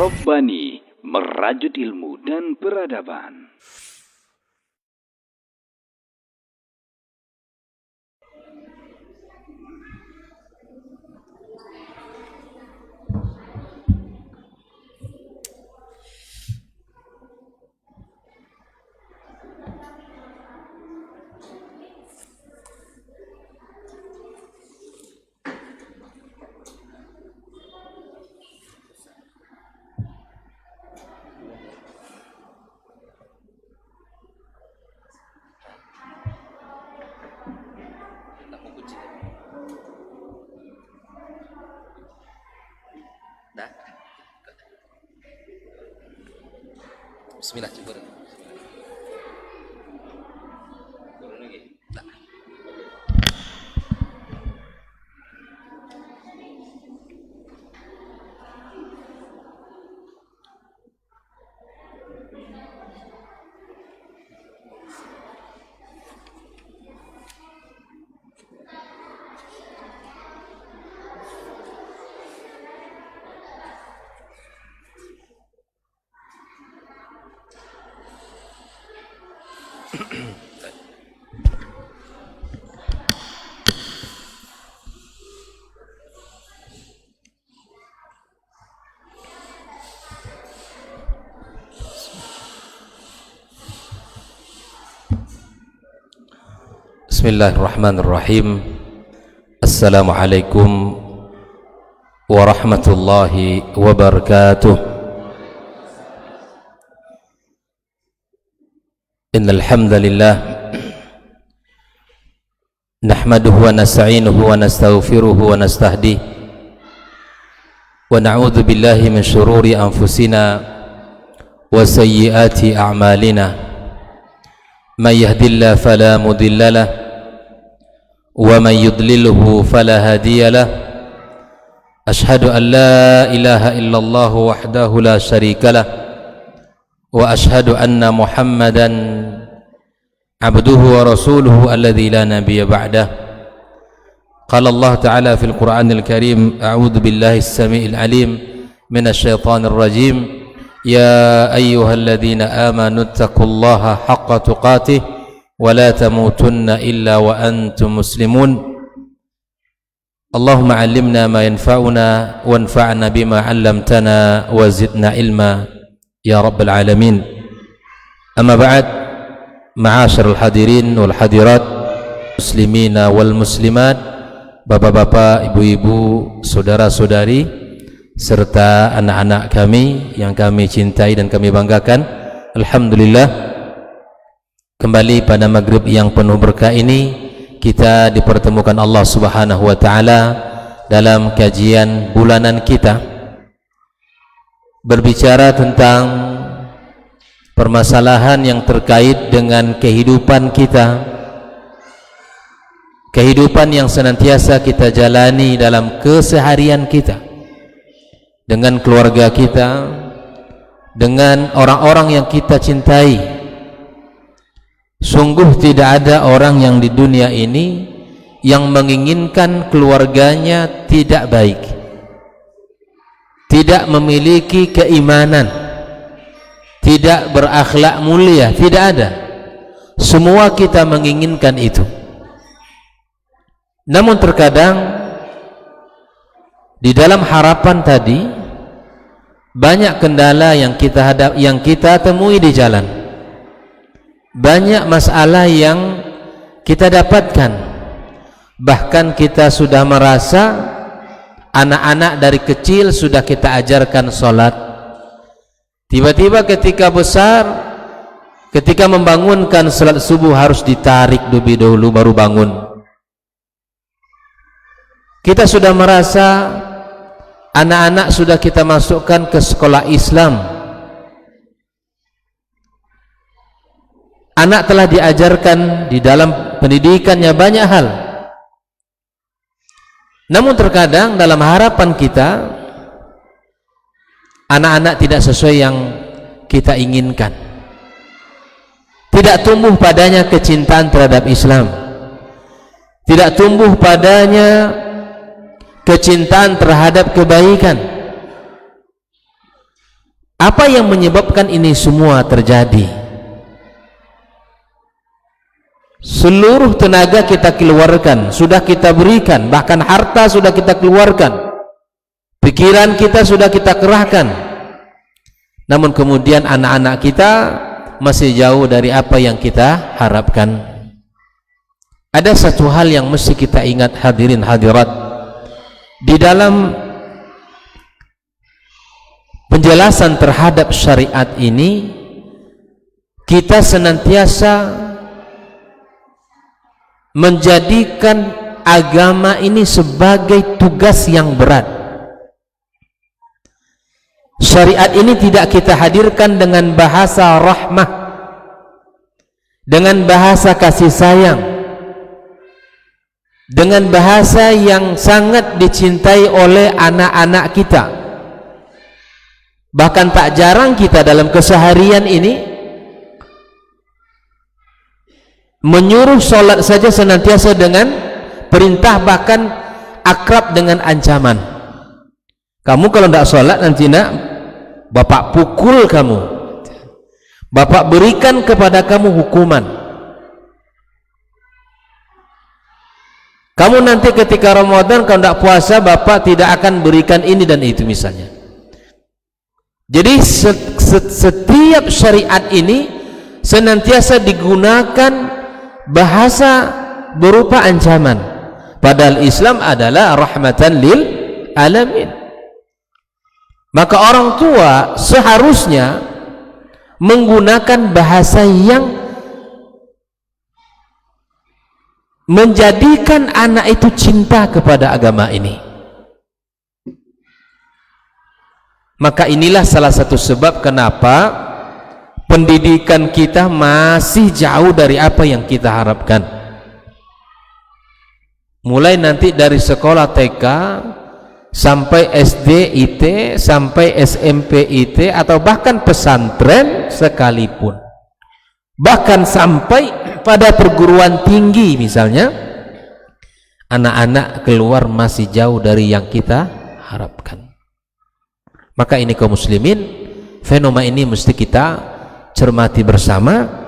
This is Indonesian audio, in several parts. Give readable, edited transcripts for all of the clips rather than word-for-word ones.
Robbani, merajut ilmu dan peradaban. Bismillah, coba. Bismillahirrahmanirrahim. Assalamualaikum warahmatullahi wabarakatuh. Innal hamdalillah nahmaduhu wa nasta'inuhu wa nastaghfiruhu wa nastahdihi wa na'udzu billahi min shururi anfusina wa sayyiati a'malina. May yahdihillahu fala mudilla lahu wa man yudlilhu fala hadiya lahu. Ashhadu an la ilaha illallah wahdahu la syarika lah wa ashhadu anna Muhammadan abduhu wa rasuluhu alladzi la nabiyya ba'dah. Qala Allah ta'ala fil Qur'anil Karim, a'udzu billahi as-sami'il 'alim minasy syaithanir rajim. Ya ayyuhalladzina amanu taqullaha haqqa tuqatih wa la tamutunna illa wa antum muslimun. Allahumma 'allimna ma yanfa'una wanfa'na bima 'allamtana wa zidna ilma ya rabbal alamin. Amma ba'd, ma'asyiral hadirin wal hadirat, muslimina wal muslimat, bapak-bapak, ibu-ibu, saudara-saudari serta anak-anak kami yang kami cintai dan kami banggakan. Alhamdulillah, kembali pada maghrib yang penuh berkah ini kita dipertemukan Allah Subhanahu wa taala dalam kajian bulanan kita, berbicara tentang permasalahan yang terkait dengan kehidupan kita, kehidupan yang senantiasa kita jalani dalam keseharian kita, dengan keluarga kita, dengan orang-orang yang kita cintai. Sungguh tidak ada orang yang di dunia ini yang menginginkan keluarganya tidak baik, tidak memiliki keimanan, tidak berakhlak mulia. Tidak ada. Semua kita menginginkan itu. Namun terkadang di dalam harapan tadi banyak kendala yang kita temui di jalan, banyak masalah yang kita dapatkan. Bahkan kita sudah merasa anak-anak dari kecil sudah kita ajarkan sholat, tiba-tiba ketika besar, ketika membangunkan sholat subuh harus ditarik lebih dahulu baru bangun. Kita sudah merasa anak-anak sudah kita masukkan ke sekolah Islam. Anak telah diajarkan di dalam pendidikannya banyak hal. Namun terkadang dalam harapan kita, anak-anak tidak sesuai yang kita inginkan. Tidak tumbuh padanya kecintaan terhadap Islam. Tidak tumbuh padanya kecintaan terhadap kebaikan. Apa yang menyebabkan ini semua terjadi? Seluruh tenaga kita keluarkan, sudah kita berikan, bahkan harta sudah kita keluarkan, pikiran kita sudah kita kerahkan, namun kemudian anak-anak kita masih jauh dari apa yang kita harapkan. Ada satu hal yang mesti kita ingat, hadirin hadirat, di dalam penjelasan terhadap syariat ini, kita senantiasa menjadikan agama ini sebagai tugas yang berat. Syariat ini tidak kita hadirkan dengan bahasa rahmah, dengan bahasa kasih sayang, dengan bahasa yang sangat dicintai oleh anak-anak kita. Bahkan tak jarang kita dalam keseharian ini menyuruh sholat saja senantiasa dengan perintah, bahkan akrab dengan ancaman. Kamu kalau tidak sholat nanti nak bapak pukul kamu, bapak berikan kepada kamu hukuman. Kamu nanti ketika Ramadan kalau tidak puasa, bapak tidak akan berikan ini dan itu misalnya. Jadi setiap syariat ini senantiasa digunakan bahasa berupa ancaman, padahal Islam adalah rahmatan lil alamin. Maka orang tua seharusnya menggunakan bahasa yang menjadikan anak itu cinta kepada agama ini. Maka inilah salah satu sebab kenapa pendidikan kita masih jauh dari apa yang kita harapkan. Mulai nanti dari sekolah TK sampai SD IT, sampai SMP IT, atau bahkan pesantren sekalipun, bahkan sampai pada perguruan tinggi misalnya, anak-anak keluar masih jauh dari yang kita harapkan. Maka ini kaum muslimin, fenomena ini mesti kita cermati bersama.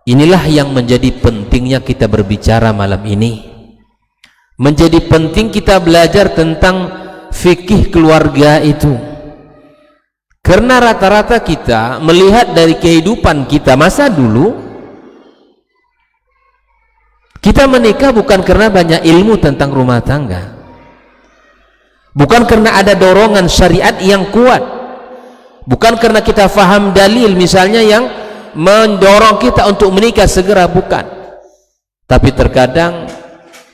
Inilah yang menjadi pentingnya kita berbicara malam ini. Menjadi penting kita belajar tentang fikih keluarga itu, karena rata-rata kita melihat dari kehidupan kita masa dulu, kita menikah bukan karena banyak ilmu tentang rumah tangga, bukan karena ada dorongan syariat yang kuat, bukan karena kita faham dalil misalnya yang mendorong kita untuk menikah segera, bukan. Tapi terkadang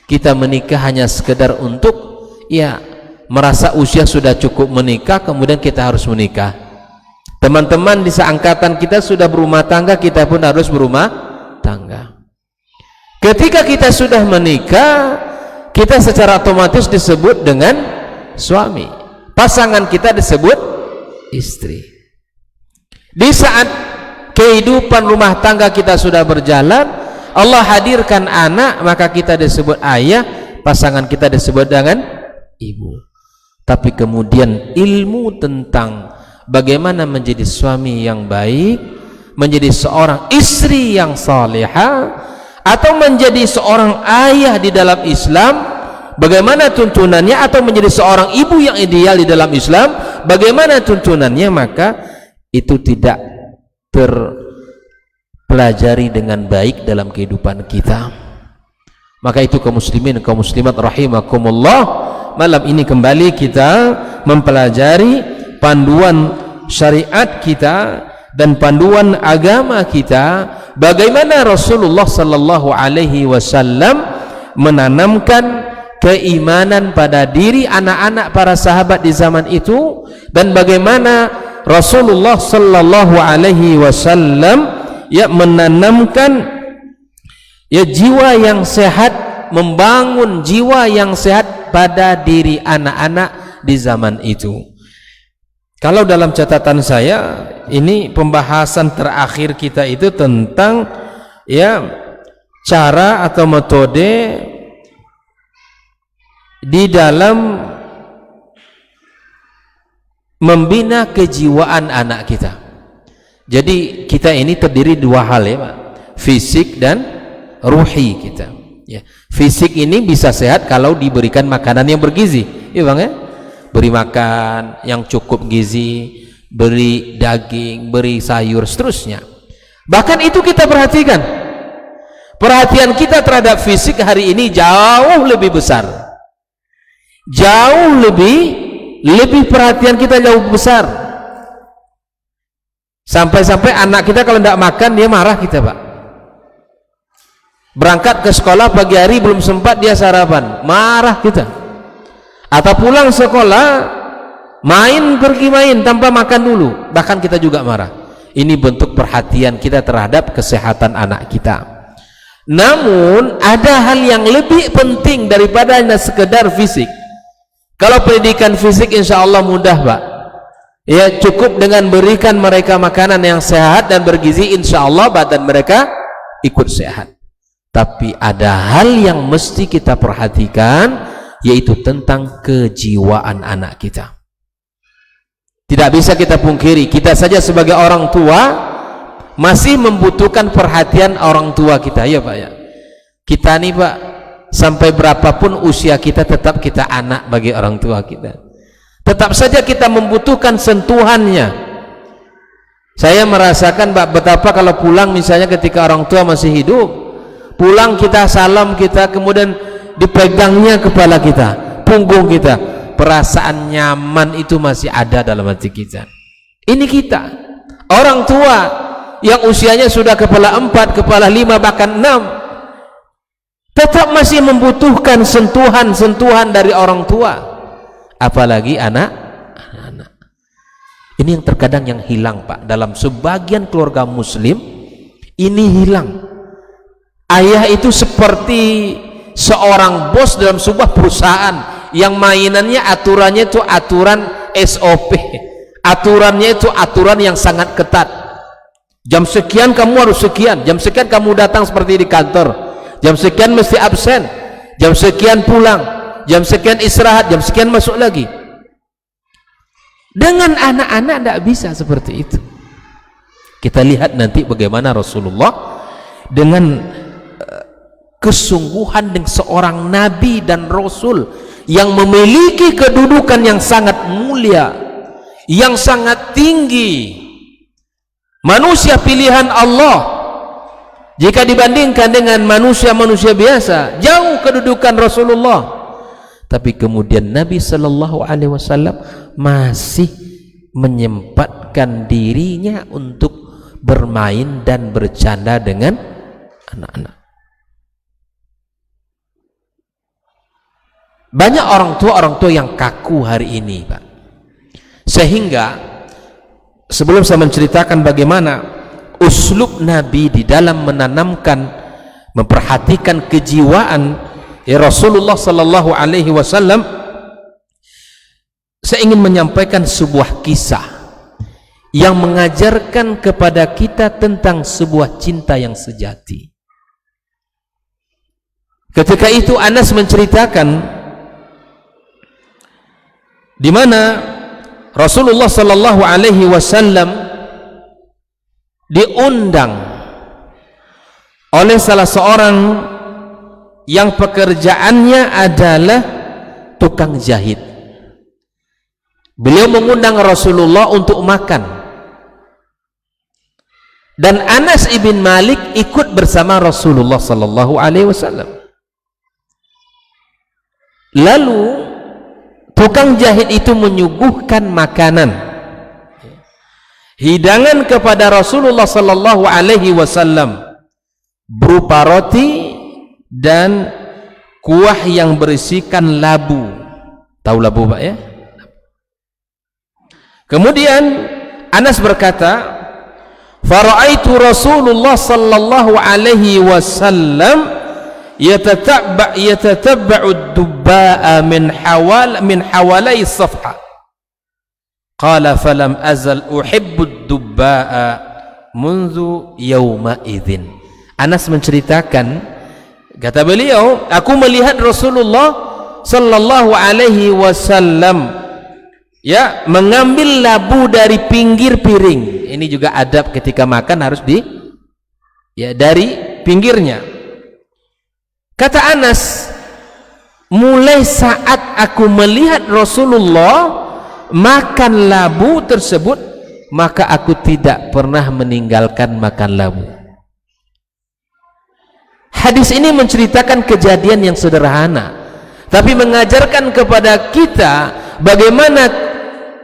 kita menikah hanya sekedar untuk merasa usia sudah cukup menikah, kemudian kita harus menikah. Teman-teman di seangkatan kita sudah berumah tangga, kita pun harus berumah tangga. Ketika kita sudah menikah, kita secara otomatis disebut dengan suami, pasangan kita disebut istri. Di saat kehidupan rumah tangga kita sudah berjalan, Allah hadirkan anak, maka kita disebut ayah, pasangan kita disebut dengan ibu. Tapi kemudian ilmu tentang bagaimana menjadi suami yang baik, menjadi seorang istri yang salihah, atau menjadi seorang ayah di dalam Islam, bagaimana tuntunannya, atau menjadi seorang ibu yang ideal di dalam Islam, bagaimana tuntunannya, maka itu tidak terpelajari dengan baik dalam kehidupan kita. Maka itu kaum muslimin, kaum muslimat rahimakumullah, malam ini kembali kita mempelajari panduan syariat kita dan panduan agama kita, bagaimana Rasulullah sallallahu alaihi wasallam menanamkan keimanan pada diri anak-anak para sahabat di zaman itu, dan bagaimana Rasulullah sallallahu alaihi wasallam menanamkan jiwa yang sehat, membangun jiwa yang sehat pada diri anak-anak di zaman itu. Kalau dalam catatan saya, ini pembahasan terakhir kita itu tentang cara atau metode di dalam membina kejiwaan anak kita. Jadi kita ini terdiri dua hal ya Pak, fisik dan ruhi kita ya. Fisik ini bisa sehat kalau diberikan makanan yang bergizi ya Bang ya, beri makan yang cukup gizi, beri daging, beri sayur, seterusnya. Bahkan itu kita perhatikan, perhatian kita terhadap fisik hari ini jauh lebih besar, jauh lebih perhatian kita jauh besar. Sampai-sampai anak kita kalau tidak makan dia marah kita Pak. Berangkat ke sekolah pagi hari belum sempat dia sarapan, marah kita. Atau pulang sekolah pergi main tanpa makan dulu, bahkan kita juga marah. Ini bentuk perhatian kita terhadap kesehatan anak kita. Namun ada hal yang lebih penting daripada hanya sekedar fisik. Kalau pendidikan fisik insya Allah mudah Pak ya, cukup dengan berikan mereka makanan yang sehat dan bergizi, insya Allah badan mereka ikut sehat. Tapi ada hal yang mesti kita perhatikan, yaitu tentang kejiwaan anak kita. Tidak bisa kita pungkiri, kita saja sebagai orang tua masih membutuhkan perhatian orang tua kita ya Pak ya. Kita nih Pak, sampai berapapun usia kita tetap kita anak bagi orang tua kita. Tetap saja kita membutuhkan sentuhannya. Saya merasakan Pak, betapa kalau pulang misalnya ketika orang tua masih hidup, pulang kita salam kita, kemudian dipegangnya kepala kita, punggung kita, perasaan nyaman itu masih ada dalam hati kita. Ini kita orang tua yang usianya sudah kepala 4, kepala 5, bahkan 6, tetap masih membutuhkan sentuhan-sentuhan dari orang tua. Apalagi anak-anak. Ini yang terkadang yang hilang Pak, dalam sebagian keluarga muslim ini hilang. Ayah itu seperti seorang bos dalam sebuah perusahaan yang mainannya aturannya itu aturan SOP, aturannya itu aturan yang sangat ketat. Jam sekian kamu harus sekian, jam sekian kamu datang seperti di kantor, jam sekian mesti absen, jam sekian pulang, jam sekian istirahat, jam sekian masuk lagi. Dengan anak-anak tidak bisa seperti itu. Kita lihat nanti bagaimana Rasulullah dengan kesungguhan dengan seorang nabi dan rasul yang memiliki kedudukan yang sangat mulia, yang sangat tinggi, manusia pilihan Allah. Jika dibandingkan dengan manusia-manusia biasa, jauh kedudukan Rasulullah. Tapi kemudian Nabi Sallallahu Alaihi Wasallam masih menyempatkan dirinya untuk bermain dan bercanda dengan anak-anak. Banyak orang tua yang kaku hari ini Pak, sehingga sebelum saya menceritakan bagaimana uslub Nabi di dalam menanamkan, memperhatikan kejiwaan ya Rasulullah Sallallahu Alaihi Wasallam, saya ingin menyampaikan sebuah kisah yang mengajarkan kepada kita tentang sebuah cinta yang sejati. Ketika itu Anas menceritakan di mana Rasulullah Sallallahu Alaihi Wasallam diundang oleh salah seorang yang pekerjaannya adalah tukang jahit. Beliau mengundang Rasulullah untuk makan, dan Anas ibn Malik ikut bersama Rasulullah Sallallahu Alaihi Wasallam. Lalu tukang jahit itu menyuguhkan makanan, hidangan kepada Rasulullah Sallallahu Alaihi Wasallam berupa roti dan kuah yang berisikan labu. Tahu labu Pak ya? Kemudian Anas berkata, "Fara'aitu Rasulullah sallallahu alaihi wasallam yatatabba'u ad-dubba'a min hawalai safha. Qala falam azal uhibbu ad-dubba'a mundu yawma idzin." Anas menceritakan, kata beliau, aku melihat Rasulullah sallallahu alaihi wasallam ya, mengambil labu dari pinggir piring. Ini juga adab ketika makan, harus dari pinggirnya. Kata Anas, mulai saat aku melihat Rasulullah makan labu tersebut, maka aku tidak pernah meninggalkan makan labu. Hadis ini menceritakan kejadian yang sederhana, tapi mengajarkan kepada kita bagaimana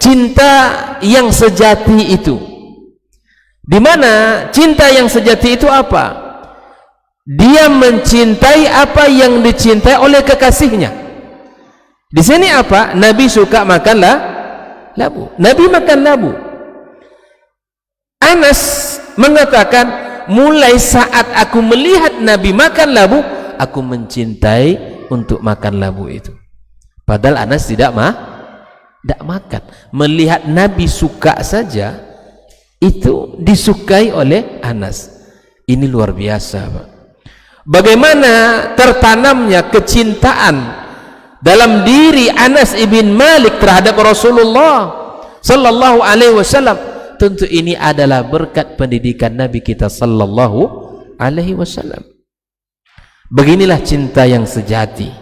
cinta yang sejati itu. Di mana cinta yang sejati itu apa? Dia mencintai apa yang dicintai oleh kekasihnya. Di sini apa? Nabi suka makan labu. Nabi makan labu. Anas mengatakan, mulai saat aku melihat Nabi makan labu, aku mencintai untuk makan labu itu. Padahal Anas tidak makan. Melihat Nabi suka saja, itu disukai oleh Anas. Ini luar biasa, Pak. Bagaimana tertanamnya kecintaan dalam diri Anas ibn Malik terhadap Rasulullah sallallahu alaihi wasallam. Tentu ini adalah berkat pendidikan Nabi kita sallallahu alaihi wasallam. Beginilah cinta yang sejati.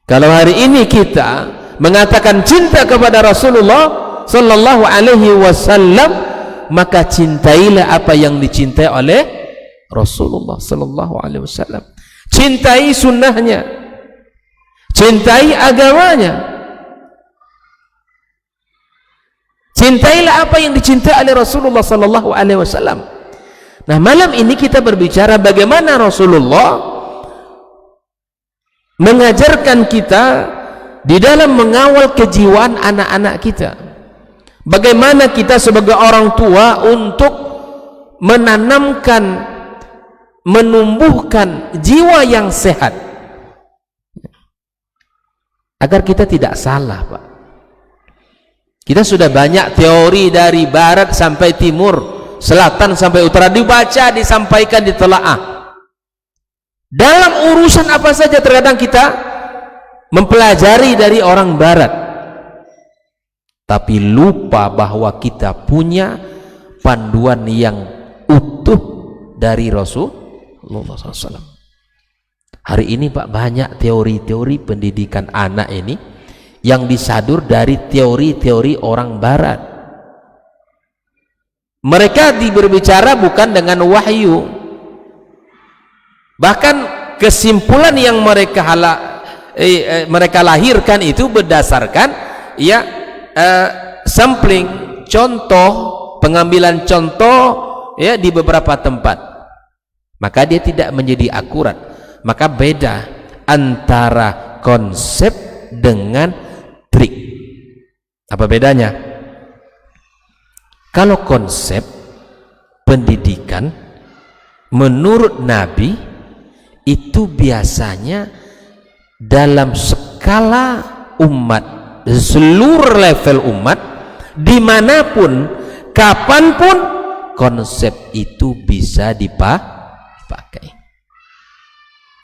Kalau hari ini kita mengatakan cinta kepada Rasulullah sallallahu alaihi wasallam, maka cintailah apa yang dicintai oleh Rasulullah sallallahu alaihi wasallam. Cintai sunnahnya, cintai agamanya, cintailah apa yang dicintai oleh Rasulullah sallallahu alaihi wasallam. Nah, malam ini kita berbicara bagaimana Rasulullah mengajarkan kita di dalam mengawal kejiwaan anak-anak kita. Bagaimana kita sebagai orang tua untuk menanamkan, menumbuhkan jiwa yang sehat agar kita tidak salah, Pak. Kita sudah banyak teori dari barat sampai timur, selatan sampai utara, dibaca, disampaikan, ditelaah. Dalam urusan apa saja terkadang kita mempelajari dari orang barat, tapi lupa bahwa kita punya panduan yang utuh dari Rasulullah SAW. Hari ini, Pak, banyak teori-teori pendidikan anak ini yang disadur dari teori-teori orang barat. Mereka berbicara bukan dengan wahyu, bahkan kesimpulan yang mereka lahirkan itu berdasarkan sampling, contoh, pengambilan contoh di beberapa tempat. Maka dia tidak menjadi akurat. Maka beda antara konsep dengan trik. Apa bedanya? Kalau konsep pendidikan menurut Nabi itu biasanya dalam skala umat, seluruh level umat, dimanapun, kapanpun, konsep itu bisa dipakai.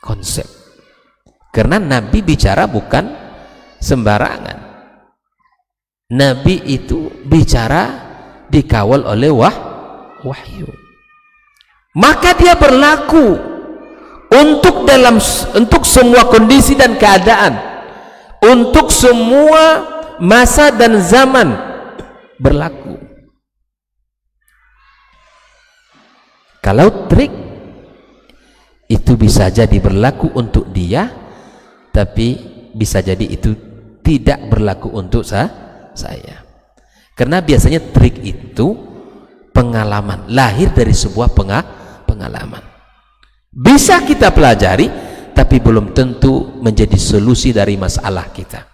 Konsep. Karena Nabi bicara bukan sembarangan. Nabi itu bicara dikawal oleh wahyu. Maka dia berlaku untuk semua kondisi dan keadaan, untuk semua masa dan zaman berlaku. Kalau trik itu bisa jadi berlaku untuk dia, tapi bisa jadi itu tidak berlaku untuk saya. Karena biasanya trik itu pengalaman, lahir dari sebuah pengalaman. Bisa kita pelajari, tapi belum tentu menjadi solusi dari masalah kita.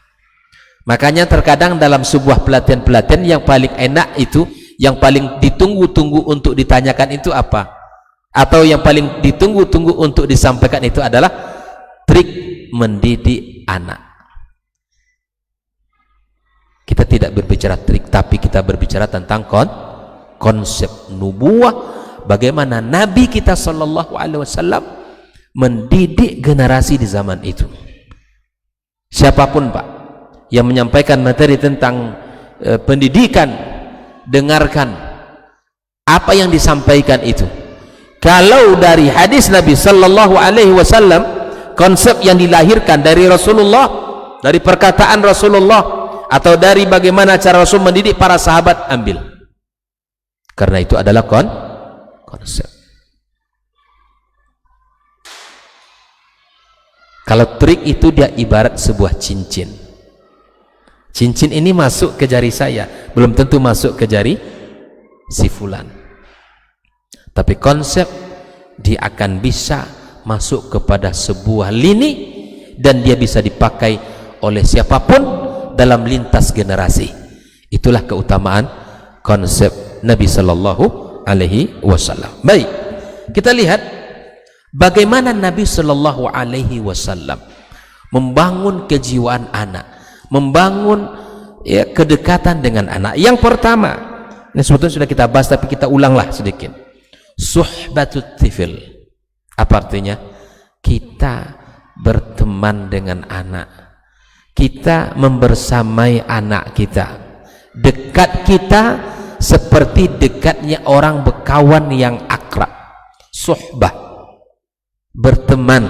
Makanya terkadang dalam sebuah pelatihan-pelatihan yang paling enak itu, yang paling ditunggu-tunggu untuk ditanyakan itu apa? Atau yang paling ditunggu-tunggu untuk disampaikan itu adalah trik mendidik anak. Kita tidak berbicara trik, tapi kita berbicara tentang konsep nubuah, bagaimana Nabi kita sallallahu alaihi wasallam mendidik generasi di zaman itu. Siapapun, Pak, yang menyampaikan materi tentang pendidikan, dengarkan apa yang disampaikan itu. Kalau dari hadis Nabi sallallahu alaihi wasallam, konsep yang dilahirkan dari Rasulullah, dari perkataan Rasulullah, atau dari bagaimana cara Rasul mendidik para sahabat, ambil. Karena itu adalah konsep. Kalau trik itu dia ibarat sebuah cincin. Cincin ini masuk ke jari saya, belum tentu masuk ke jari si fulan. Tapi konsep dia akan bisa masuk kepada sebuah lini dan dia bisa dipakai oleh siapapun dalam lintas generasi. Itulah keutamaan konsep Nabi sallallahu alaihi wasallam. Baik, kita lihat bagaimana Nabi sallallahu alaihi wasallam membangun kejiwaan anak, membangun kedekatan dengan anak. Yang pertama, ini sebetulnya sudah kita bahas tapi kita ulanglah sedikit. Suhbatut tifil. Apa artinya? Kita berteman dengan anak, kita membersamai anak kita, dekat kita seperti dekatnya orang berkawan yang akrab. Suhbah, berteman,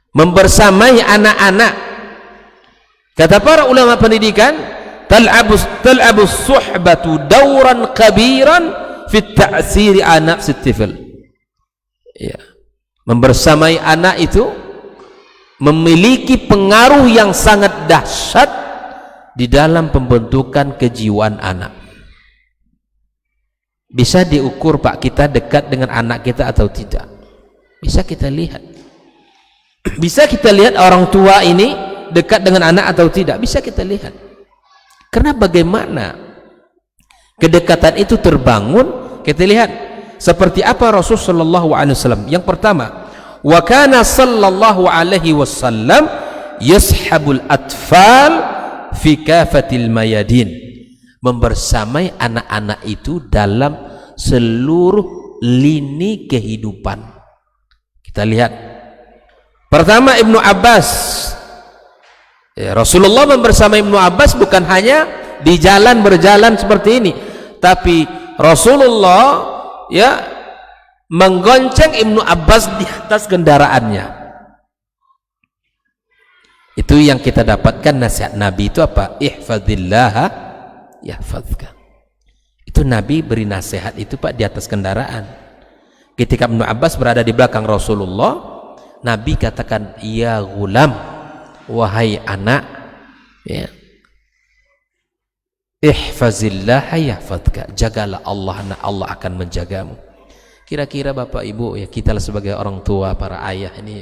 membersamai anak-anak. Kata para ulama pendidikan, tal'abu suhbatu dauran kabiran fit ta'siri anak sitifil. Ya, membersamai anak itu memiliki pengaruh yang sangat dahsyat di dalam pembentukan kejiwaan anak. Bisa diukur Pak, kita dekat dengan anak kita atau tidak? Bisa kita lihat. Bisa kita lihat orang tua ini dekat dengan anak atau tidak? Bisa kita lihat. Karena bagaimana kedekatan itu terbangun, kita lihat seperti apa Rasul sallallahu alaihi wasallam. Yang pertama, wa kana sallallahu alaihi wasallam yashabul atfal fi kafatil mayadin, membersamai anak-anak itu dalam seluruh lini kehidupan. Kita lihat pertama Ibnu Abbas. Rasulullah membersamai Ibnu Abbas bukan hanya di jalan berjalan seperti ini, tapi Rasulullah menggonceng Ibnu Abbas di atas kendaraannya. Itu yang kita dapatkan nasihat Nabi itu apa? Ihfazillaha yahfazka. Itu Nabi beri nasihat itu Pak di atas kendaraan. Ketika Ibnu Abbas berada di belakang Rasulullah, Nabi katakan, ya gulam, wahai anak, ya, ihfazillaha yahfazka, jagalah Allah, Allah akan menjagamu. Kira-kira Bapak Ibu, ya, kita sebagai orang tua, para ayah ini,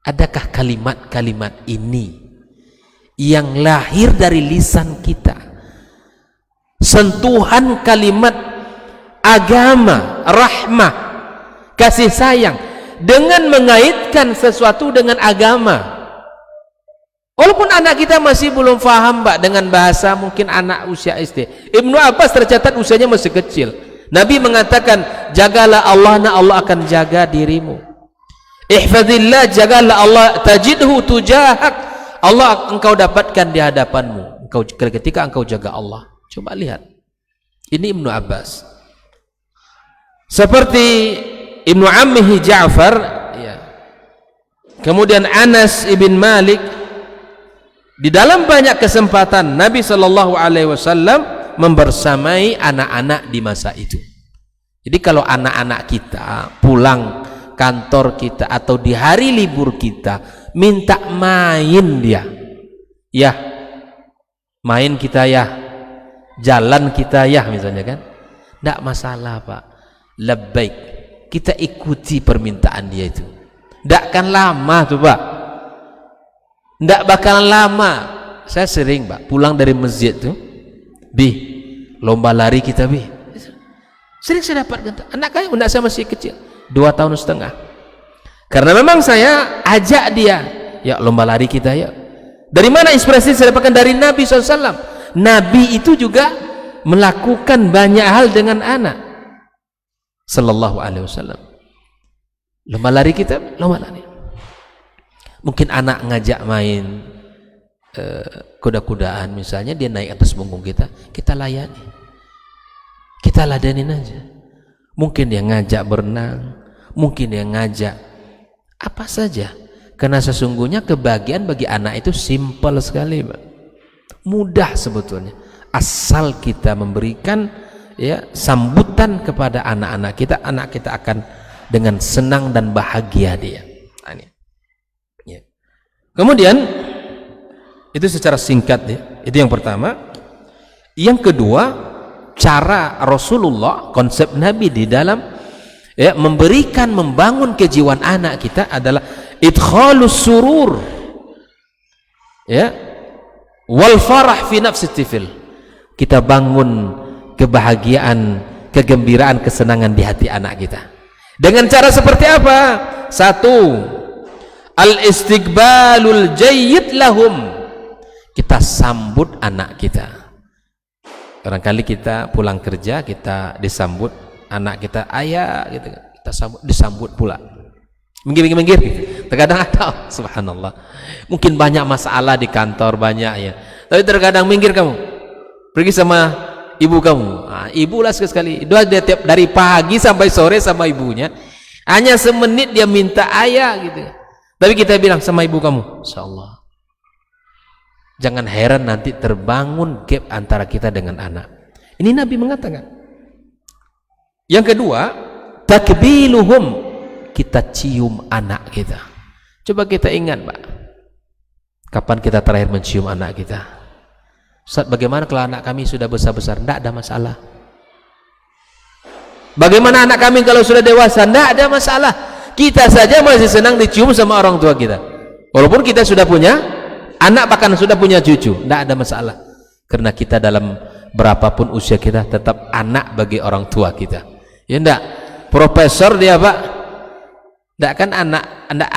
adakah kalimat-kalimat ini yang lahir dari lisan kita, sentuhan kalimat agama, rahmah, kasih sayang, dengan mengaitkan sesuatu dengan agama? Walaupun anak kita masih belum faham Pak dengan bahasa, mungkin anak usia SD. Ibnu Abbas tercatat usianya masih kecil. Nabi mengatakan, jagalah Allah, Allah akan jaga dirimu. Ihfazillah, jagalah Allah, tajidhu tujahak, Allah engkau dapatkan di hadapanmu ketika engkau jaga Allah. Coba lihat, ini Ibnu Abbas. Seperti Ibnu Ammihi Ja'far, ya. Kemudian Anas ibn Malik. Di dalam banyak kesempatan Nabi Shallallahu Alaihi Wasallam membersamai anak-anak di masa itu. Jadi kalau anak-anak kita pulang kantor kita atau di hari libur kita minta main dia, ya main kita ya, jalan kita ya, misalnya kan, tidak masalah Pak, labbaik, kita ikuti permintaan dia itu. Tidak akan lama tuh Pak, tidak bakalan lama. Saya sering Pak pulang dari masjid tuh, Bi, lomba lari kita Bi. Sering saya dapat anak saya masih kecil, 2,5 tahun. Karena memang saya ajak dia, ya lomba lari kita ya. Dari mana inspirasi saya dapatkan? Dari Nabi SAW. Nabi itu juga melakukan banyak hal dengan anak Sallallahu Alaihi Wasallam. Lomba lari kita, lomba lari. Mungkin anak ngajak main kuda-kudaan misalnya, dia naik atas punggung kita, kita layani, kita ladenin aja. Mungkin dia ngajak berenang, mungkin dia ngajak apa saja, karena sesungguhnya kebahagiaan bagi anak itu simpel sekali, Pak. Mudah sebetulnya, asal kita memberikan ya sambutan kepada anak-anak kita, anak kita akan dengan senang dan bahagia dia. Nah, ini. Ya. Kemudian itu secara singkat ya, itu yang pertama. Yang kedua, cara Rasulullah, konsep Nabi di dalam ya memberikan, membangun kejiwaan anak kita adalah idkhalus surur ya wal farah fi nafsi tifil. Kita bangun kebahagiaan, kegembiraan, kesenangan di hati anak kita. Dengan cara seperti apa? Satu, al-istiqbalul jayyid lahum. Kita sambut anak kita. Barangkali kita pulang kerja, kita disambut anak kita, ayah gitu. Kita disambut pula. Minggir-minggir gitu. Terkadang ada, subhanallah. Mungkin banyak masalah di kantor, banyak ya. Tapi terkadang minggir kamu. Pergi sama ibu kamu. Nah, ibu lah sekali. Dia tiap dari pagi sampai sore sama ibunya. Hanya semenit dia minta ayah gitu. Tapi kita bilang sama ibu kamu, insyaallah. Jangan heran nanti terbangun gap antara kita dengan anak. Ini Nabi mengatakan. Yang kedua, takbiluhum. Kita cium anak kita. Coba kita ingat, Pak. Kapan kita terakhir mencium anak kita? Ustaz, bagaimana kalau anak kami sudah besar-besar? Tidak ada masalah. Bagaimana anak kami kalau sudah dewasa? Tidak ada masalah. Kita saja masih senang dicium sama orang tua kita. Walaupun kita sudah punya anak, bahkan sudah punya cucu, tidak ada masalah. Karena kita dalam berapapun usia kita tetap anak bagi orang tua kita. Ya enggak? Profesor dia, Pak. Enggak kan anak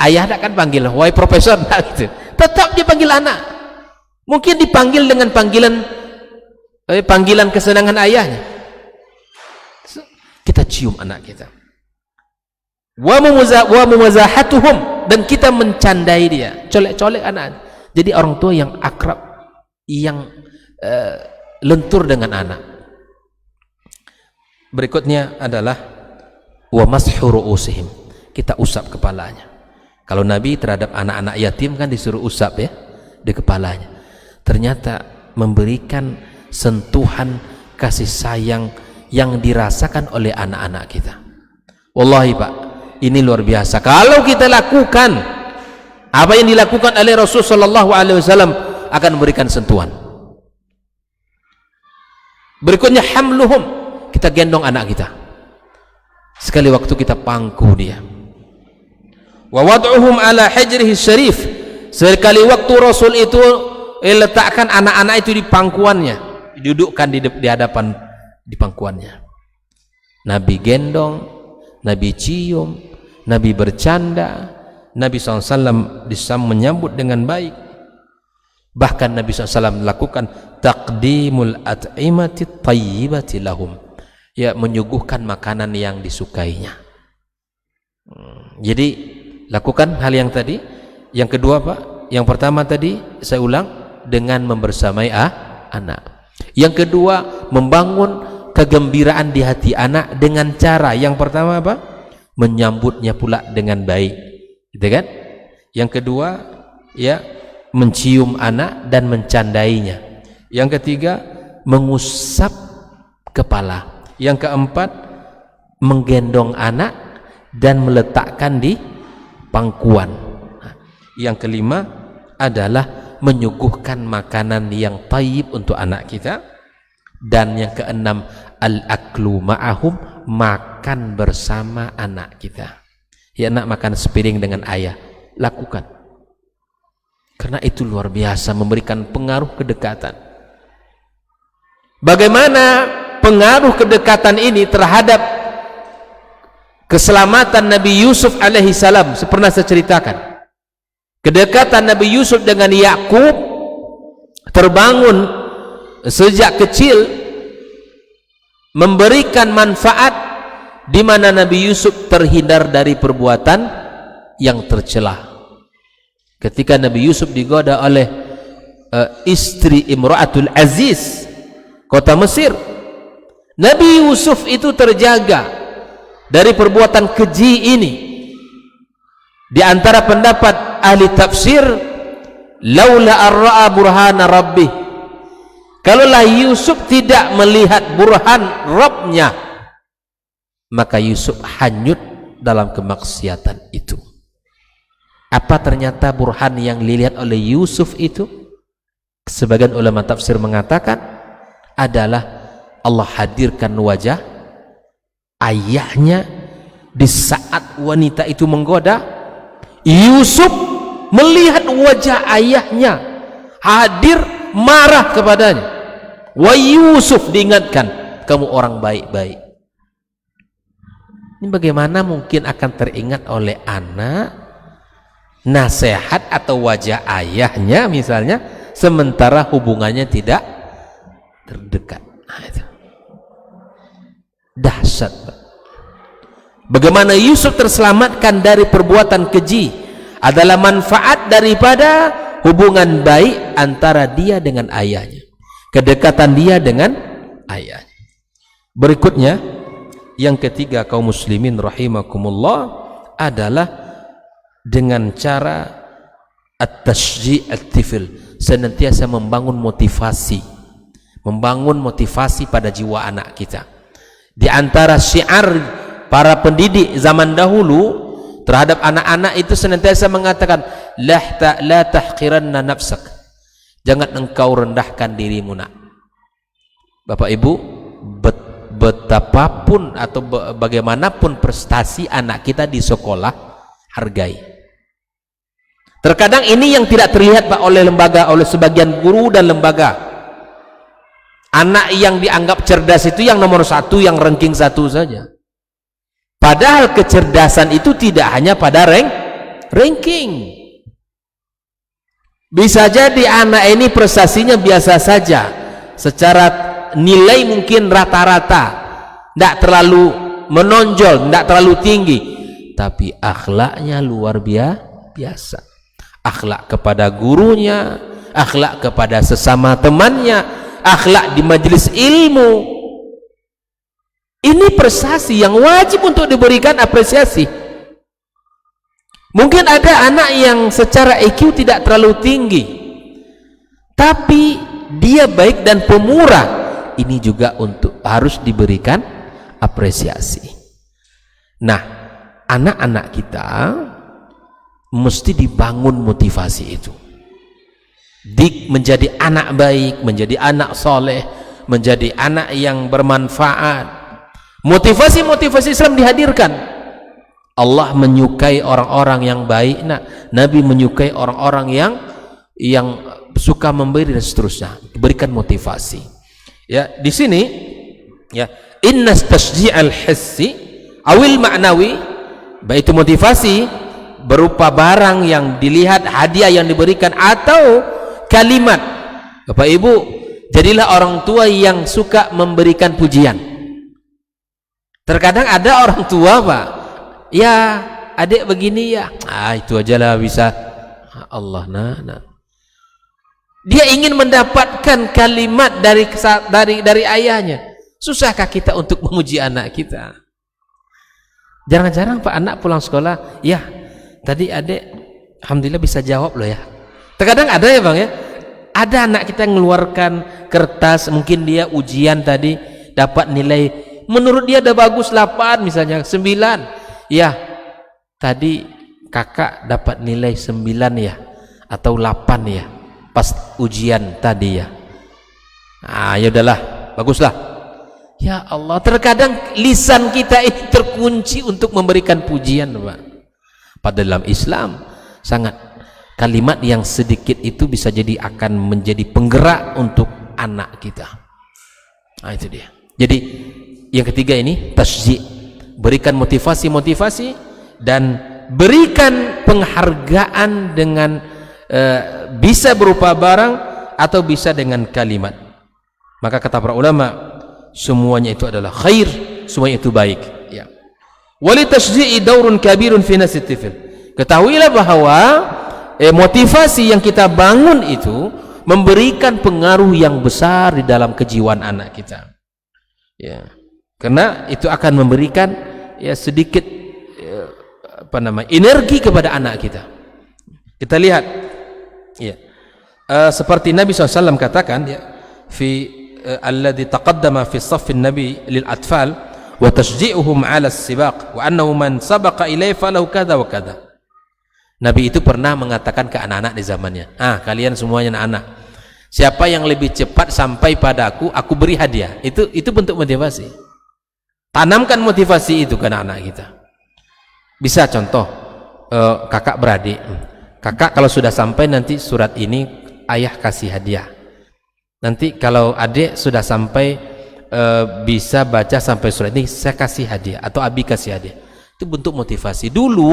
ayah enggak kan panggil, "Wahai profesor," enggak gitu. Tetap dipanggil anak. Mungkin dipanggil dengan panggilan kesenangan ayahnya. Kita cium anak kita. Wa mumazahatuhum, dan kita mencandai dia, colek-colek anak. Jadi orang tua yang akrab, yang lentur dengan anak. Berikutnya adalah wa mashu ru'usihim. Kita usap kepalanya. Kalau Nabi terhadap anak-anak yatim kan disuruh usap ya di kepalanya. Ternyata memberikan sentuhan kasih sayang yang dirasakan oleh anak-anak kita. Wallahi, Pak, ini luar biasa. Kalau kita lakukan apa yang dilakukan oleh Rasul sallallahu alaihi wasallam, akan memberikan sentuhan. Berikutnya hamluhum, kita gendong anak kita. Sekali waktu kita pangku dia. Wa wad'uhum ala hijrihi syarif. Sekali waktu Rasul itu letakkan anak-anak itu di pangkuannya, didudukkan di hadapan di pangkuannya. Nabi gendong, Nabi cium, Nabi bercanda, Nabi SAW menyambut dengan baik. Bahkan Nabi SAW melakukan taqdimul at'imati tayyibati lahum, ya, menyuguhkan makanan yang disukainya. Jadi lakukan hal yang tadi. Yang kedua, Pak, yang pertama tadi saya ulang, dengan membersamai anak. Yang kedua, membangun kegembiraan di hati anak dengan cara yang pertama apa? Menyambutnya pula dengan baik, gitu kan? Yang kedua, ya, mencium anak dan mencandainya. Yang ketiga, mengusap kepala. Yang keempat, menggendong anak dan meletakkan di pangkuan. Yang kelima adalah menyuguhkan makanan yang tayyib untuk anak kita. Dan yang keenam, al-aklu ma'ahum, makan bersama anak kita. Ya, anak makan sepiring dengan ayah, lakukan. Karena itu luar biasa, memberikan pengaruh kedekatan. Bagaimana pengaruh kedekatan ini terhadap keselamatan Nabi Yusuf alaihi salam? Pernah saya ceritakan. Kedekatan Nabi Yusuf dengan Yakub terbangun sejak kecil, memberikan manfaat di mana Nabi Yusuf terhindar dari perbuatan yang tercela. Ketika Nabi Yusuf digoda oleh istri Imra'atul Aziz, kota Mesir. Nabi Yusuf itu terjaga dari perbuatan keji ini. Di antara pendapat ahli tafsir, laula ar-ra'a burhana rabbih, kalaulah Yusuf tidak melihat burhan Rabbnya, maka Yusuf hanyut dalam kemaksiatan itu. Apa ternyata burhan yang dilihat oleh Yusuf itu? Sebagian ulama tafsir mengatakan adalah Allah hadirkan wajah ayahnya di saat wanita itu menggoda. Yusuf melihat wajah ayahnya hadir, marah kepadanya. Wa Yusuf, diingatkan, kamu orang baik-baik. Ini bagaimana mungkin akan teringat oleh anak nasihat atau wajah ayahnya misalnya, sementara hubungannya tidak terdekat. Dahsyat. Bagaimana Yusuf terselamatkan dari perbuatan keji adalah manfaat daripada hubungan baik antara dia dengan ayahnya, kedekatan dia dengan ayahnya. Berikutnya, yang ketiga kaum muslimin rahimakumullah, adalah dengan cara at-tashji' at-tifl, senantiasa membangun motivasi pada jiwa anak kita. Di antara syiar para pendidik zaman dahulu terhadap anak-anak itu senantiasa mengatakan, la tahqiranna nafsak, jangan engkau rendahkan dirimu nak. Bapak Ibu, betapapun atau bagaimanapun prestasi anak kita di sekolah, hargai. Terkadang ini yang tidak terlihat Pak oleh lembaga, oleh sebagian guru dan lembaga. Anak yang dianggap cerdas itu yang nomor satu, yang ranking satu saja. Padahal kecerdasan itu tidak hanya pada ranking. Bisa jadi anak ini prestasinya biasa saja, secara nilai mungkin rata-rata, tidak terlalu menonjol, tidak terlalu tinggi, tapi akhlaknya luar biasa. Akhlak kepada gurunya, akhlak kepada sesama temannya, akhlak di majelis ilmu. Ini prestasi yang wajib untuk diberikan apresiasi. Mungkin ada anak yang secara IQ tidak terlalu tinggi, tapi dia baik dan pemurah. Ini juga harus diberikan apresiasi. Nah, anak-anak kita mesti dibangun motivasi itu, menjadi anak baik, menjadi anak soleh, menjadi anak yang bermanfaat. Motivasi Islam dihadirkan. Allah menyukai orang-orang yang baik, Nabi menyukai orang-orang yang suka memberi dan seterusnya. Diberikan motivasi. Ya, di sini ya, inna tasji'al hissi awil ma'nawi, baik itu motivasi berupa barang yang dilihat, hadiah yang diberikan, atau kalimat. Bapak Ibu, jadilah orang tua yang suka memberikan pujian. Terkadang ada orang tua Pak, ya adik begini ya, itu aja lah bisa. Allah, dia ingin mendapatkan kalimat dari ayahnya. Susahkah kita untuk memuji anak kita? Jarang-jarang Pak anak pulang sekolah, ya tadi adik alhamdulillah bisa jawab loh ya. Terkadang ada ya Bang ya, ada anak kita yang mengeluarkan kertas, mungkin dia ujian tadi dapat nilai, menurut dia udah bagus 8 misalnya, 9 ya, tadi kakak dapat nilai 9 ya, atau 8 ya pas ujian tadi ya. Ya udahlah, baguslah. Ya Allah, terkadang lisan kita ini terkunci untuk memberikan pujian Pak. Pada dalam Islam sangat, kalimat yang sedikit itu bisa jadi akan menjadi penggerak untuk anak kita. Itu dia. Jadi yang ketiga ini tasji', berikan motivasi dan berikan penghargaan dengan bisa berupa barang atau bisa dengan kalimat. Maka kata para ulama, semuanya itu adalah khair, semuanya itu baik ya. Wali tasji'i daurun kabirun fi nasit tifl. Ketahuilah bahwa motivasi yang kita bangun itu memberikan pengaruh yang besar di dalam kejiwaan anak kita. Ya, karena itu akan memberikan ya sedikit energi kepada anak kita. Kita lihat, ya, seperti Nabi SAW katakan, ya, alladhi taqaddama fi saffin Nabi lil atfal wa tashji'uhum 'ala as-sibaq wa annahu man sabaqa ilayhi falahu kadza wa kadza. Nabi itu pernah mengatakan ke anak-anak di zamannya, kalian semuanya anak-anak, siapa yang lebih cepat sampai padaku, aku beri hadiah. Itu bentuk motivasi. Tanamkan motivasi itu ke anak-anak kita. Bisa contoh, kakak beradik, kakak kalau sudah sampai nanti surat ini ayah kasih hadiah. Nanti kalau adik sudah sampai bisa baca sampai surat ini, saya kasih hadiah atau abi kasih hadiah. Itu bentuk motivasi. Dulu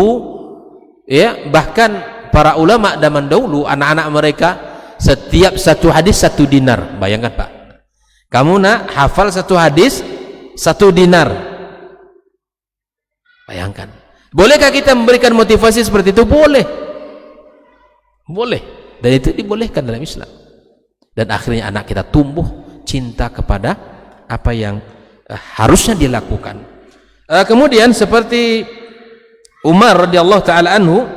ya, bahkan para ulama zaman dahulu, anak-anak mereka setiap satu hadis 1 dinar. Bayangkan Pak, kamu nak hafal satu hadis 1 dinar. Bayangkan. Bolehkah kita memberikan motivasi seperti itu? Boleh. Boleh. Dan itu dibolehkan dalam Islam. Dan akhirnya anak kita tumbuh cinta kepada apa yang harusnya dilakukan. Kemudian seperti Umar radhiyallahu taala anhu,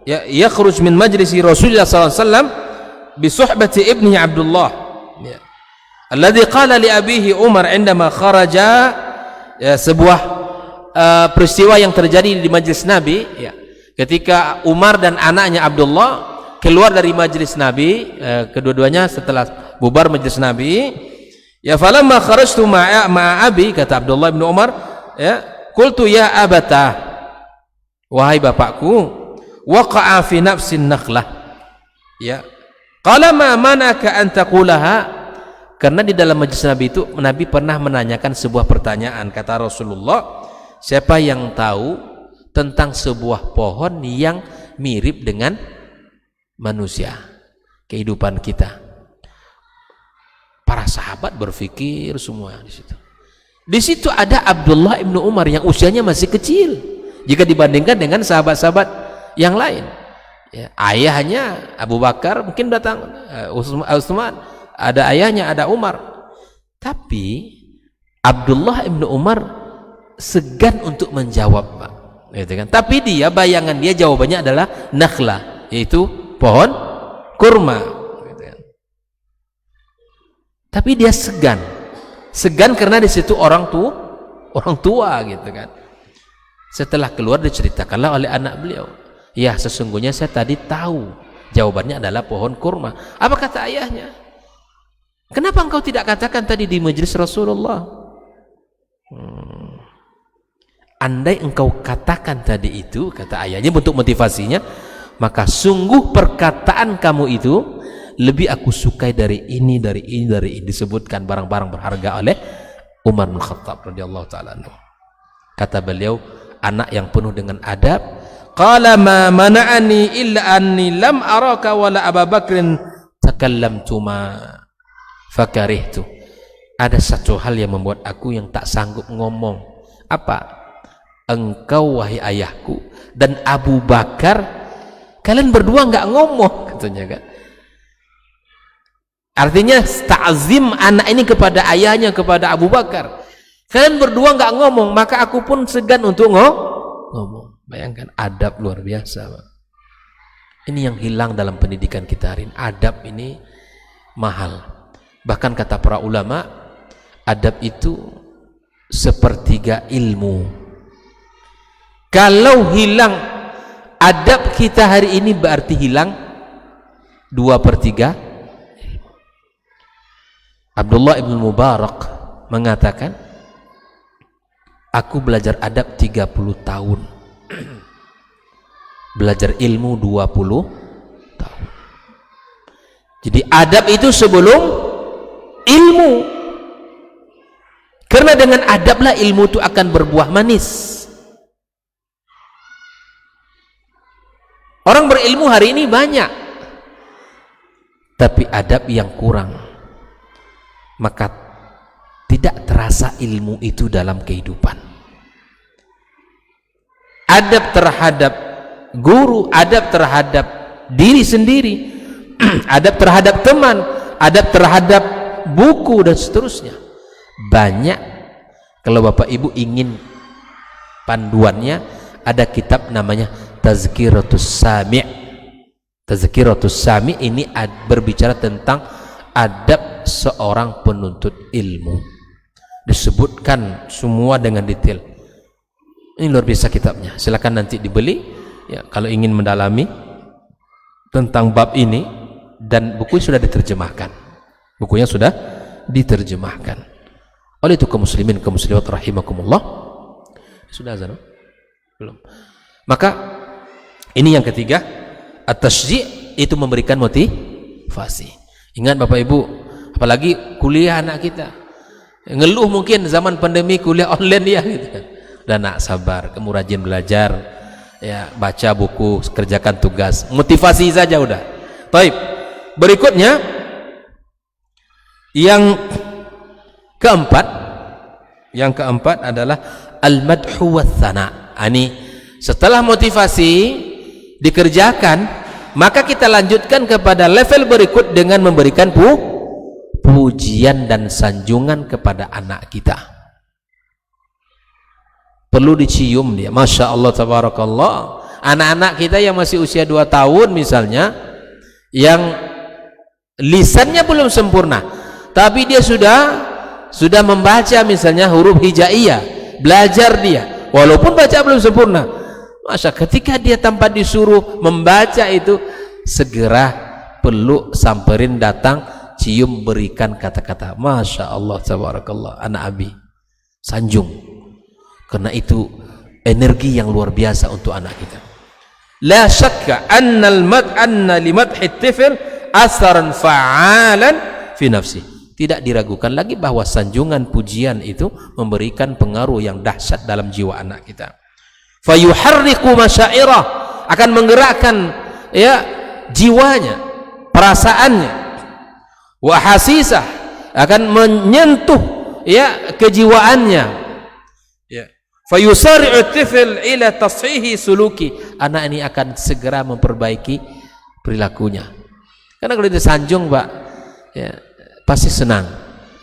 yakhruj min majlisi Rasulullah sallallahu alaihi wasallam bi suhbati ibnihi Abdullah, alladhi qala li abihi Umar indama kharaja, sebuah peristiwa yang terjadi di majlis Nabi, ketika Umar dan anaknya Abdullah keluar dari majlis Nabi, kedua-duanya setelah bubar majlis Nabi, ya falamma kharajtu ma'a abi, kata Abdullah bin Umar, qultu ya abata, wahai bapakku, waqa'a fi nafsin nakhlah, ya, qala ma manaka an taqulaha, karena di dalam majlis Nabi itu Nabi pernah menanyakan sebuah pertanyaan. Kata Rasulullah, siapa yang tahu tentang sebuah pohon yang mirip dengan manusia, kehidupan kita? Para sahabat berpikir semua di situ. Di situ ada Abdullah ibnu Umar yang usianya masih kecil jika dibandingkan dengan sahabat-sahabat yang lain. Ya, ayahnya Abu Bakar mungkin datang, Utsman, ada ayahnya, ada Umar. Tapi Abdullah ibnu Umar segan untuk menjawab, Pak. Gitu kan? Tapi dia, bayangan dia jawabannya adalah nakhlah, yaitu pohon kurma. Gitu kan? Tapi dia segan karena di situ orang tua gitu kan. Setelah keluar diceritakanlah oleh anak beliau, ya sesungguhnya saya tadi tahu jawabannya adalah pohon kurma. Apa kata ayahnya? Kenapa engkau tidak katakan tadi di majelis Rasulullah? Andai engkau katakan tadi itu, kata ayahnya bentuk motivasinya, maka sungguh perkataan kamu itu lebih aku sukai dari ini. Disebutkan barang-barang berharga oleh Umar bin Khattab radhiyallahu taala anhu. Kata beliau, anak yang penuh dengan adab, qala ma mana'ani illa anni lam araka wala Abu Bakrin takallamtu ma fakarihtu. Ada satu hal yang membuat aku yang tak sanggup ngomong. Apa? Engkau wahai ayahku dan Abu Bakar, kalian berdua enggak ngomong, katanya kan. Artinya ta'zim anak ini kepada ayahnya, kepada Abu Bakar. Kalian berdua enggak ngomong, maka aku pun segan untuk ngomong. Bayangkan, adab luar biasa, Pak. Ini yang hilang dalam pendidikan kita hari ini. Adab ini mahal. Bahkan kata para ulama, adab itu sepertiga ilmu. Kalau hilang adab kita hari ini, berarti hilang 2/3. Abdullah ibn Mubarak mengatakan, aku belajar adab 30 tahun, belajar ilmu 20 tahun. Jadi adab itu sebelum ilmu, karena dengan adablah ilmu itu akan berbuah manis. Orang berilmu hari ini banyak, tapi adab yang kurang, maka tidak terasa ilmu itu dalam kehidupan. Adab terhadap guru, adab terhadap diri sendiri, adab terhadap teman, adab terhadap buku dan seterusnya. Banyak. Kalau Bapak Ibu ingin panduannya, ada kitab namanya Tazkiratus Sami'. Tazkiratus Sami' ini berbicara tentang adab seorang penuntut ilmu. Disebutkan semua dengan detail. Ini luar biasa kitabnya. Silakan nanti dibeli ya kalau ingin mendalami tentang bab ini, dan buku sudah diterjemahkan. Bukunya sudah diterjemahkan. Oleh itu kaum muslimin, kaum muslimat rahimakumullah. Sudah azan? Belum. Maka ini yang ketiga, at-tashji' itu memberikan motivasi. Ingat Bapak Ibu, apalagi kuliah anak kita. Ngeluh mungkin zaman pandemi kuliah online ya gitu kan. Dan nak sabar, kamu rajin belajar, ya baca buku, kerjakan tugas, motivasi saja udah. Baik. Berikutnya yang keempat adalah al-madhu wath-thana. Ini setelah motivasi dikerjakan, maka kita lanjutkan kepada level berikut dengan memberikan pujian dan sanjungan kepada anak kita. Perlu dicium dia. Masya Allah tabarakallah. Anak-anak kita yang masih usia 2 tahun misalnya, yang lisannya belum sempurna, tapi dia sudah membaca misalnya huruf hijaiyah, belajar dia walaupun baca belum sempurna. Masa ketika dia tanpa disuruh membaca itu, segera peluk, samperin, datang, cium, berikan kata-kata Masya Allah tabarakallah, anak abi, sanjung. Karena itu energi yang luar biasa untuk anak kita. La syakka anna limadhi at-tifl asaran fa'alan fi nafsi. Tidak diragukan lagi bahwa sanjungan pujian itu memberikan pengaruh yang dahsyat dalam jiwa anak kita. Fayuharriku masyairah, akan menggerakkan ya jiwanya, perasaannya. Wa hasisah, akan menyentuh ya kejiwaannya. Ya. Fayusari'u at-tifl ila tashihi suluki. Anak ini akan segera memperbaiki perilakunya. Karena kalau disanjung, Pak, ya, pasti senang.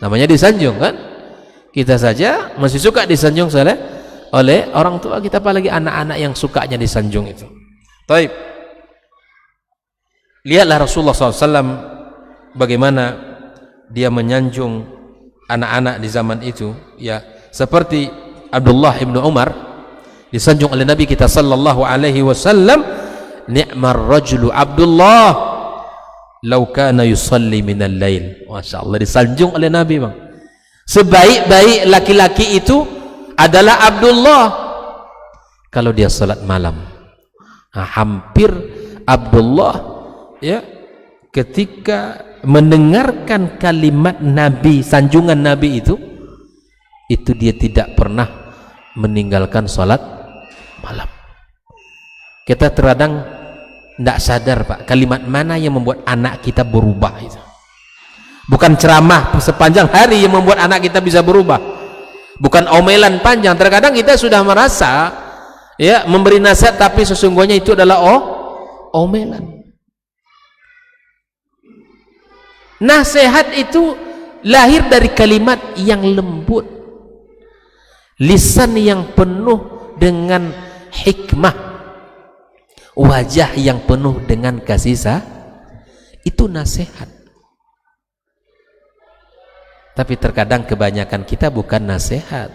Namanya disanjung kan? Kita saja masih suka disanjung oleh orang tua kita, apalagi anak-anak yang sukanya disanjung itu. Baik. Lihatlah Rasulullah SAW bagaimana dia menyanjung anak-anak di zaman itu, ya, seperti Abdullah ibn Umar disanjung oleh Nabi kita sallallahu alaihi wasallam, ni'mar rajulu Abdullah law kana yusalli minal lail. Masyaallah, disanjung oleh Nabi, Bang. Sebaik-baik laki-laki itu adalah Abdullah kalau dia salat malam. Nah, hampir Abdullah ya ketika mendengarkan kalimat Nabi, sanjungan Nabi itu dia tidak pernah meninggalkan salat malam. Kita terkadang tidak sadar, Pak, kalimat mana yang membuat anak kita berubah itu. Bukan ceramah sepanjang hari yang membuat anak kita bisa berubah, bukan omelan panjang. Terkadang kita sudah merasa ya memberi nasihat, tapi sesungguhnya itu adalah omelan. Nasihat itu lahir dari kalimat yang lembut, lisan yang penuh dengan hikmah, wajah yang penuh dengan kasih sayang. Itu nasihat. Tapi terkadang kebanyakan kita bukan nasihat,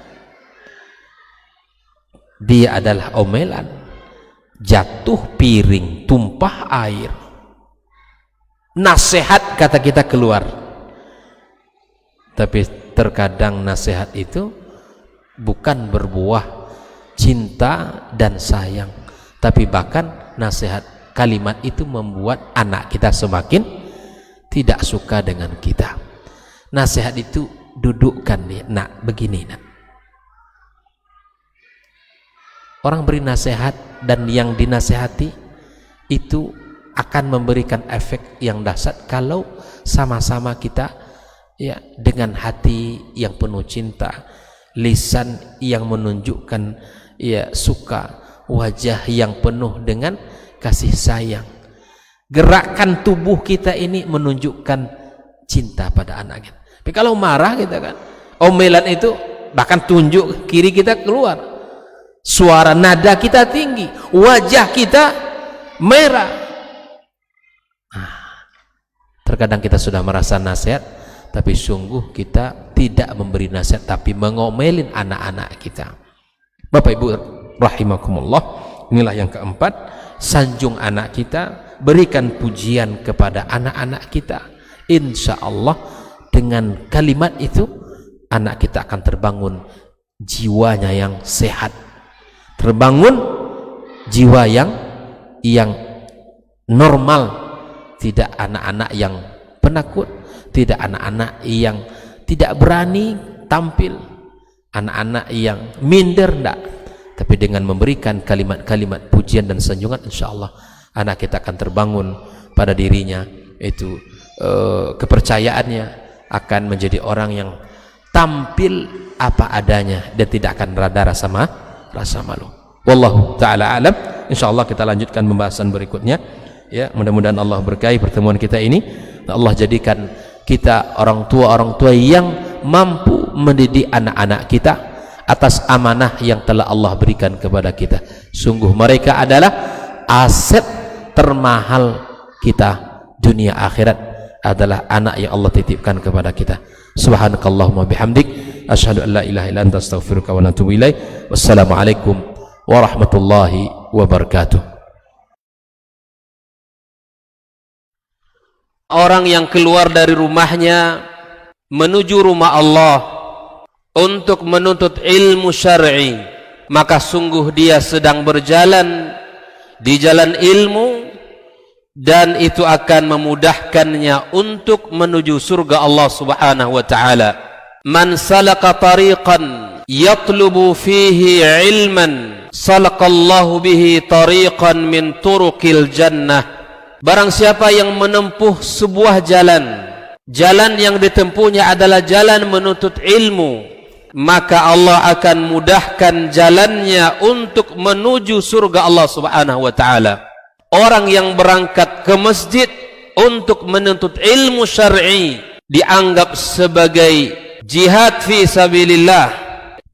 dia adalah omelan. Jatuh piring, tumpah air, nasihat kata kita keluar. Tapi terkadang nasihat itu bukan berbuah cinta dan sayang, tapi bahkan nasihat, kalimat itu membuat anak kita semakin tidak suka dengan kita. Nasihat itu dudukkan nih, nak, begini nak. Orang beri nasihat dan yang dinasihati itu akan memberikan efek yang dahsyat kalau sama-sama kita ya dengan hati yang penuh cinta, lisan yang menunjukkan ya suka, wajah yang penuh dengan kasih sayang. Gerakan tubuh kita ini menunjukkan cinta pada anak kita. Tapi kalau marah kita kan, omelan itu bahkan tunjuk kiri kita keluar, suara nada kita tinggi, wajah kita merah. Terkadang kita sudah merasa nasihat, tapi sungguh kita tidak memberi nasihat, tapi mengomelin anak-anak kita. Bapak Ibu rahimakumullah, inilah yang keempat, sanjung anak kita, berikan pujian kepada anak-anak kita. Insya Allah dengan kalimat itu anak kita akan terbangun jiwanya yang sehat, terbangun jiwa yang normal, tidak anak-anak yang penakut, tidak anak-anak yang tidak berani tampil, anak-anak yang minder, enggak. Tapi dengan memberikan kalimat-kalimat pujian dan sanjungan, insya Allah anak kita akan terbangun pada dirinya itu kepercayaannya, akan menjadi orang yang tampil apa adanya dan tidak akan rada rasa malu. Wallahu ta'ala alam. Insyaallah kita lanjutkan pembahasan berikutnya ya. Mudah-mudahan Allah berkahi pertemuan kita ini, Allah jadikan kita orang tua yang mampu mendidik anak-anak kita atas amanah yang telah Allah berikan kepada kita. Sungguh mereka adalah aset termahal kita dunia akhirat, adalah anak yang Allah titipkan kepada kita. Subhanakallahumma bihamdik, asyhadu an la ilaha illa anta, astaghfiruka wa atubu ilaik. Wassalamualaikum warahmatullahi wabarakatuh. Orang yang keluar dari rumahnya menuju rumah Allah untuk menuntut ilmu syar'i, maka sungguh dia sedang berjalan di jalan ilmu, dan itu akan memudahkannya untuk menuju surga Allah Subhanahu wa taala. Man salaka tariqan yatlubu fihi ilman, salakallahu bihi tariqan min turuqil jannah. Barang siapa yang menempuh sebuah jalan yang ditempuhnya adalah jalan menuntut ilmu, maka Allah akan mudahkan jalannya untuk menuju surga Allah Subhanahu wa taala. Orang yang berangkat ke masjid untuk menuntut ilmu syar'i dianggap sebagai jihad fi sabilillah.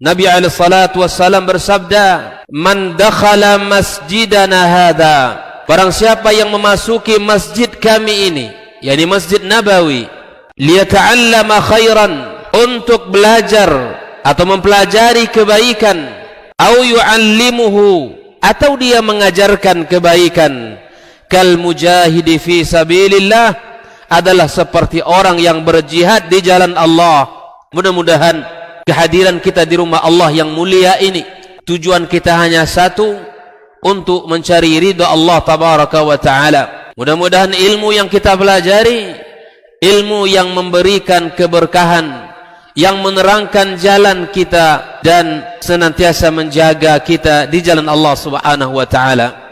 Nabi alaihi salatu wassalam bersabda, "Man dakhala masjidana hadza," barang siapa yang memasuki masjid kami ini, yakni Masjid Nabawi, liyata'allama khairan, untuk belajar atau mempelajari kebaikan, au yu'allimuhu, atau dia mengajarkan kebaikan, kal mujahidi fi sabilillah, adalah seperti orang yang berjihad di jalan Allah. Mudah-mudahan kehadiran kita di rumah Allah yang mulia ini, tujuan kita hanya satu, untuk mencari ridha Allah tabaraka wa taala. Mudah-mudahan ilmu yang kita pelajari, ilmu yang memberikan keberkahan, yang menerangkan jalan kita dan senantiasa menjaga kita di jalan Allah Subhanahu wa taala.